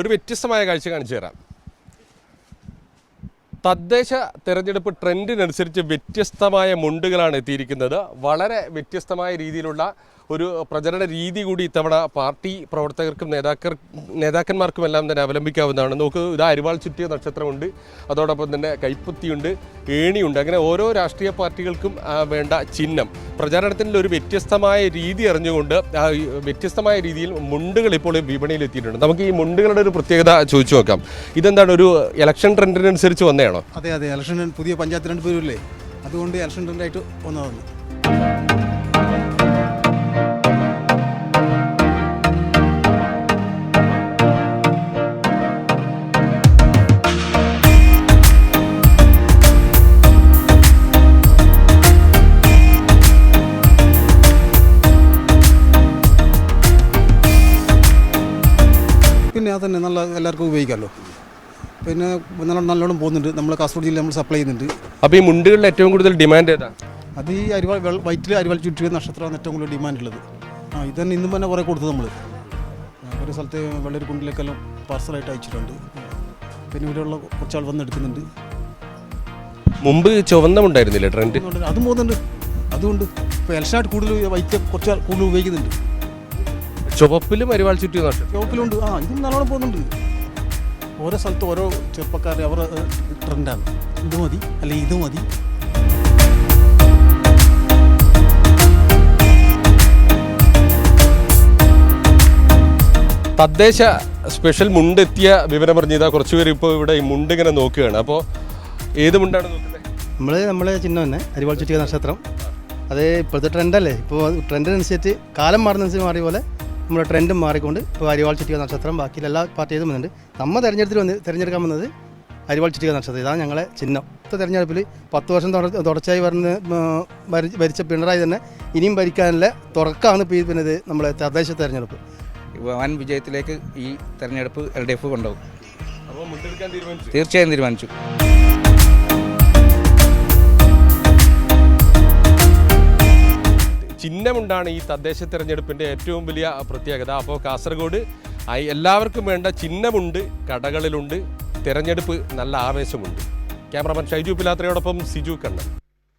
ഒരു വ്യത്യസ്തമായ കാഴ്ച കാണിച്ചു തരാം. തദ്ദേശ തെരഞ്ഞെടുപ്പ് ട്രെൻഡിനനുസരിച്ച് വ്യത്യസ്തമായ മുണ്ടുകളാണ് എത്തിയിരിക്കുന്നത്. വളരെ വ്യത്യസ്തമായ രീതിയിലുള്ള ഒരു പ്രചരണ രീതി കൂടി ഇത്തവണ പാർട്ടി പ്രവർത്തകർക്കും നേതാക്കന്മാർക്കുമെല്ലാം തന്നെ അവലംബിക്കാവുന്നതാണ്. നമുക്ക് ഇത് അരിവാൾ ചുറ്റിയ നക്ഷത്രമുണ്ട്, അതോടൊപ്പം തന്നെ കൈപ്പത്തിയുണ്ട്, ഏണിയുണ്ട്. അങ്ങനെ ഓരോ രാഷ്ട്രീയ പാർട്ടികൾക്കും വേണ്ട ചിഹ്നം പ്രചാരണത്തിൻ്റെ ഒരു വ്യത്യസ്തമായ രീതി അറിഞ്ഞുകൊണ്ട് വ്യത്യസ്തമായ രീതിയിൽ മുണ്ടുകൾ ഇപ്പോൾ വിപണിയിൽ എത്തിയിട്ടുണ്ട്. നമുക്ക് ഈ മുണ്ടുകളുടെ ഒരു പ്രത്യേകത ചോദിച്ചു നോക്കാം. ഇതെന്താണ്, ഒരു ഇലക്ഷൻ ട്രെൻഡിനനുസരിച്ച് വന്നതാണോ? അതെ, ഇലക്ഷൻ പുതിയ പഞ്ചായത്ത് രണ്ട് പേരില്ലേ, അതുകൊണ്ട് ഇലക്ഷൻ ട്രെൻഡായിട്ട് വന്നതാണ്. പിന്നെ അത് തന്നെ നല്ല എല്ലാവർക്കും ഉപയോഗിക്കാമല്ലോ. പിന്നെ നല്ലോണം പോകുന്നുണ്ട്. നമ്മൾ കാസർഗോഡ് ജില്ലയിൽ നമ്മൾ സപ്ലൈ ചെയ്യുന്നുണ്ട്. അപ്പോൾ ഈ മുണ്ടുകളിൽ ഏറ്റവും കൂടുതൽ ഡിമാൻഡ് ഏതാ? അത് ഈ വൈറ്റിൽ അരിവാൾ ചുറ്റിയ നക്ഷത്രമാണ് ഏറ്റവും കൂടുതൽ ഡിമാൻഡ് ഉള്ളത്. ഇത് തന്നെ ഇന്നും തന്നെ കുറേ കൊടുത്തു. നമ്മൾ ഒരു സ്ഥലത്ത് വെള്ളരിക്കുണ്ടിലേക്കെല്ലാം പാർസലായിട്ട് അയച്ചിട്ടുണ്ട്. പിന്നെ ഇവിടെയുള്ള കുറച്ചാൾ വന്നെടുക്കുന്നുണ്ട്. മുമ്പ് ചുവന്നമുണ്ടായിരുന്നില്ല ട്രെൻഡ്? അതും പോകുന്നുണ്ട്. അതുകൊണ്ട് ഇപ്പോൾ ഇലക്ഷനായിട്ട് കൂടുതൽ വൈറ്റ് കുറച്ചാൾ കൂടുതൽ ഉപയോഗിക്കുന്നുണ്ട്. ചുവപ്പിലും അരിവാൾ ചുറ്റിയ നക്ഷത്രം ചുവപ്പിലുണ്ട്. ഇതും നല്ലോണം പോകുന്നുണ്ട്. ഓരോ സ്ഥലത്ത് ഓരോ ചെറുപ്പക്കാർ അവരുടെ ട്രെൻഡാണ്. ഇത് മതി അല്ലെങ്കിൽ ഇത് മതി. തദ്ദേശ സ്പെഷ്യൽ മുണ്ടെത്തിയ വിവരം പറഞ്ഞതാ. കുറച്ചുപേർ ഇപ്പോൾ ഇവിടെ ഈ മുണ്ട് ഇങ്ങനെ നോക്കുകയാണ്. അപ്പോൾ ഏത് മുണ്ടാണ് നോക്കുന്നത്? നമ്മളെ ചിഹ്നം തന്നെ അരിവാൾ ചുറ്റിയ നക്ഷത്രം. അത് ഇപ്പോഴത്തെ ട്രെൻഡല്ലേ. ഇപ്പോൾ ട്രെൻഡിനനുസരിച്ച് കാലം മാറുന്നതനുസരിച്ച് മാറിയ പോലെ നമ്മുടെ ട്രെൻഡും മാറിക്കൊണ്ട് ഇപ്പോൾ അരിവാൾ ചുറ്റിക നക്ഷത്രം ബാക്കിയുള്ള എല്ലാ പാർട്ടിയും വന്നിട്ടുണ്ട്. നമ്മൾ തിരഞ്ഞെടുക്കാൻ വന്നത് അരിവാൾ ചുറ്റിക നക്ഷത്രം. ഇതാണ് ഞങ്ങളെ ചിഹ്നം. ഇപ്പോഴത്തെ തെരഞ്ഞെടുപ്പിൽ 10 വർഷം തുടർച്ചയായി ഭരിച്ച പിണറായി തന്നെ ഇനിയും ഭരിക്കാനുള്ള തുടക്കമാണ് പിന്നെ ഇത് നമ്മളെ തദ്ദേശ തെരഞ്ഞെടുപ്പ്. വൻ വിജയത്തിലേക്ക് ഈ തെരഞ്ഞെടുപ്പ് LDF കൊണ്ടുപോകും. തീർച്ചയായും തീരുമാനിച്ചു. ചിഹ്നമുണ്ടാണ് ഈ തദ്ദേശ തെരഞ്ഞെടുപ്പിൻ്റെ ഏറ്റവും വലിയ പ്രത്യേകത. അപ്പോൾ കാസർഗോഡ് എല്ലാവർക്കും വേണ്ട ചിഹ്നമുണ്ട്, കടകളിലുണ്ട്, തെരഞ്ഞെടുപ്പ് നല്ല ആവേശമുണ്ട്. ക്യാമറാമാൻ ഷൈജു പിലാത്രയോടൊപ്പം സിജു കണ്ണൻ.